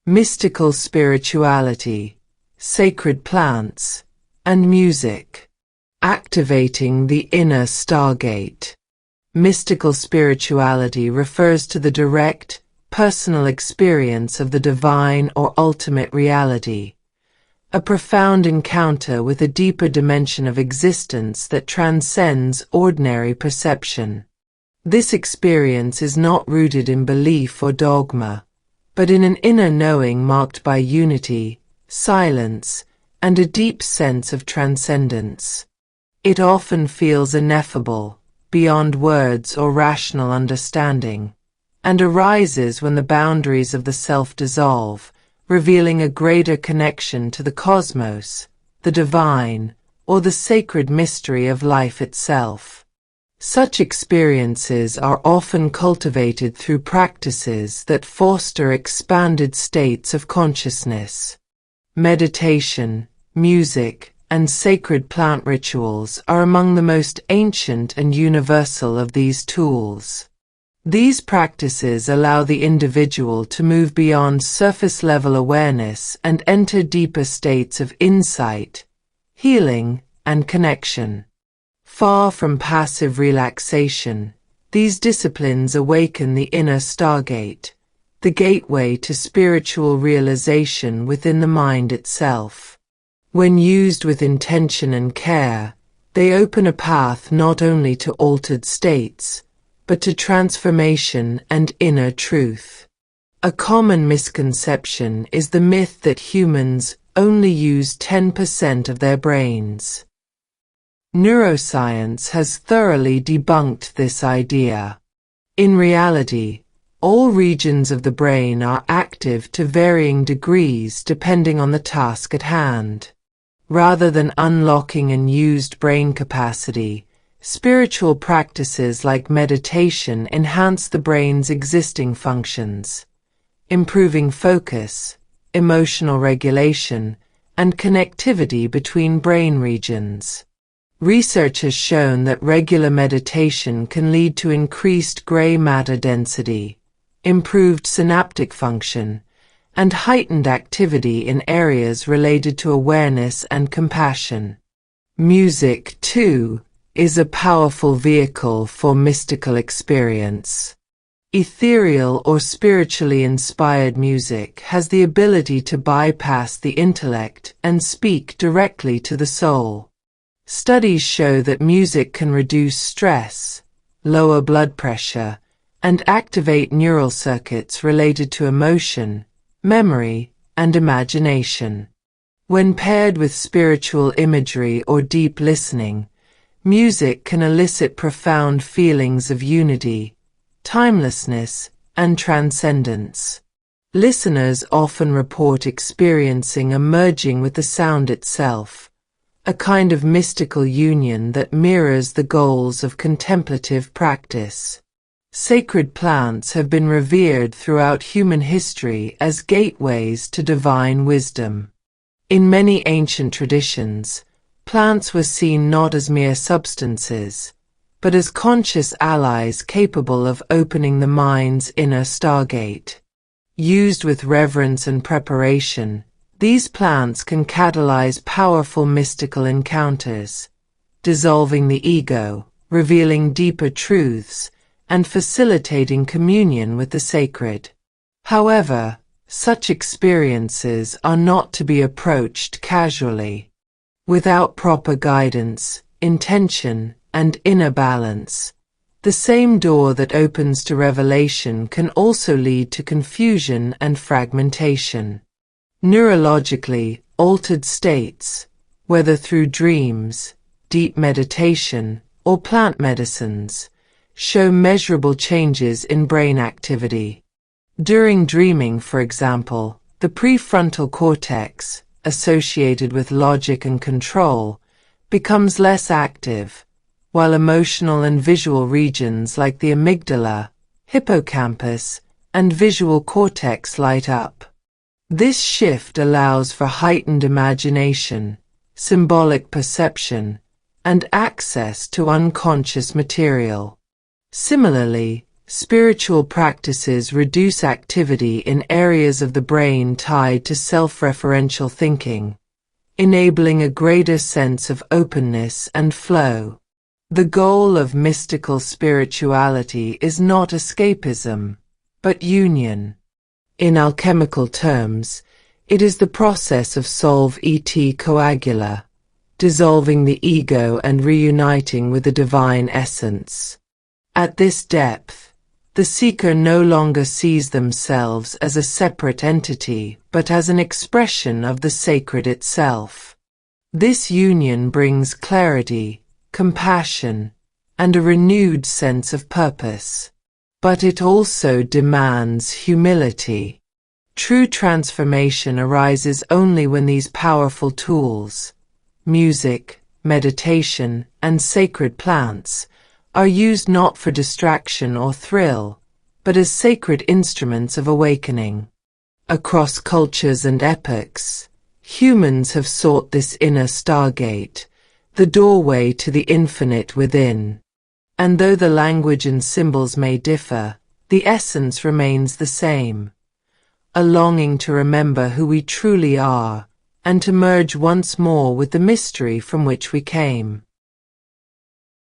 mystical spirituality, sacred plants, and music. Activating the inner stargate. Mystical spirituality refers to the direct, personal experience of the divine or ultimate reality, a profound encounter with a deeper dimension of existence that transcends ordinary perception. This experience is not rooted in belief or dogma, but in an inner knowing marked by unity, silence, and a deep sense of transcendence. It often feels ineffable, beyond words or rational understanding, and arises when the boundaries of the self dissolve, revealing a greater connection to the cosmos, the divine, or the sacred mystery of life itself. Such experiences are often cultivated through practices that foster expanded states of consciousness. Meditation, music, and sacred plant rituals are among the most ancient and universal of these tools. These practices allow the individual to move beyond surface-level awareness and enter deeper states of insight, healing, and connection. Far from passive relaxation, these disciplines awaken the inner stargate, the gateway to spiritual realization within the mind itself. When used with intention and care, they open a path not only to altered states, but to transformation and inner truth. A common misconception is the myth that humans only use 10% of their brains. Neuroscience has thoroughly debunked this idea. In reality, all regions of the brain are active to varying degrees depending on the task at hand. Rather than unlocking unused brain capacity, spiritual practices like meditation enhance the brain's existing functions, improving focus, emotional regulation, and connectivity between brain regions. Research has shown that regular meditation can lead to increased gray matter density, improved synaptic function, and heightened activity in areas related to awareness and compassion. Music, too, is a powerful vehicle for mystical experience. Ethereal or spiritually inspired music has the ability to bypass the intellect and speak directly to the soul. Studies show that music can reduce stress, lower blood pressure, and activate neural circuits related to emotion, memory, and imagination. When paired with spiritual imagery or deep listening, music can elicit profound feelings of unity, timelessness, and transcendence. Listeners often report experiencing a merging with the sound itself, a kind of mystical union that mirrors the goals of contemplative practice. Sacred plants have been revered throughout human history as gateways to divine wisdom. In many ancient traditions, plants were seen not as mere substances, but as conscious allies capable of opening the mind's inner stargate. Used with reverence and preparation, these plants can catalyze powerful mystical encounters, dissolving the ego, revealing deeper truths, and facilitating communion with the sacred. However, such experiences are not to be approached casually. Without proper guidance, intention, and inner balance, the same door that opens to revelation can also lead to confusion and fragmentation. Neurologically altered states, whether through dreams, deep meditation, or plant medicines, show measurable changes in brain activity. During dreaming, for example, the prefrontal cortex, associated with logic and control, becomes less active, while emotional and visual regions like the amygdala, hippocampus, and visual cortex light up. This shift allows for heightened imagination, symbolic perception, and access to unconscious material. Similarly, Spiritual practices reduce activity in areas of the brain tied to self-referential thinking, enabling a greater sense of openness and flow. The goal of mystical spirituality is not escapism, but union. In alchemical terms, it is the process of solve et coagula, dissolving the ego and reuniting with the divine essence. At this depth, the seeker no longer sees themselves as a separate entity, but as an expression of the sacred itself. This union brings clarity, compassion, and a renewed sense of purpose. But it also demands humility. True transformation arises only when these powerful tools, music, meditation, and sacred plants, are used not for distraction or thrill, but as sacred instruments of awakening. Across cultures and epochs, humans have sought this inner stargate, the doorway to the infinite within. And though the language and symbols may differ, the essence remains the same. A longing to remember who we truly are, and to merge once more with the mystery from which we came.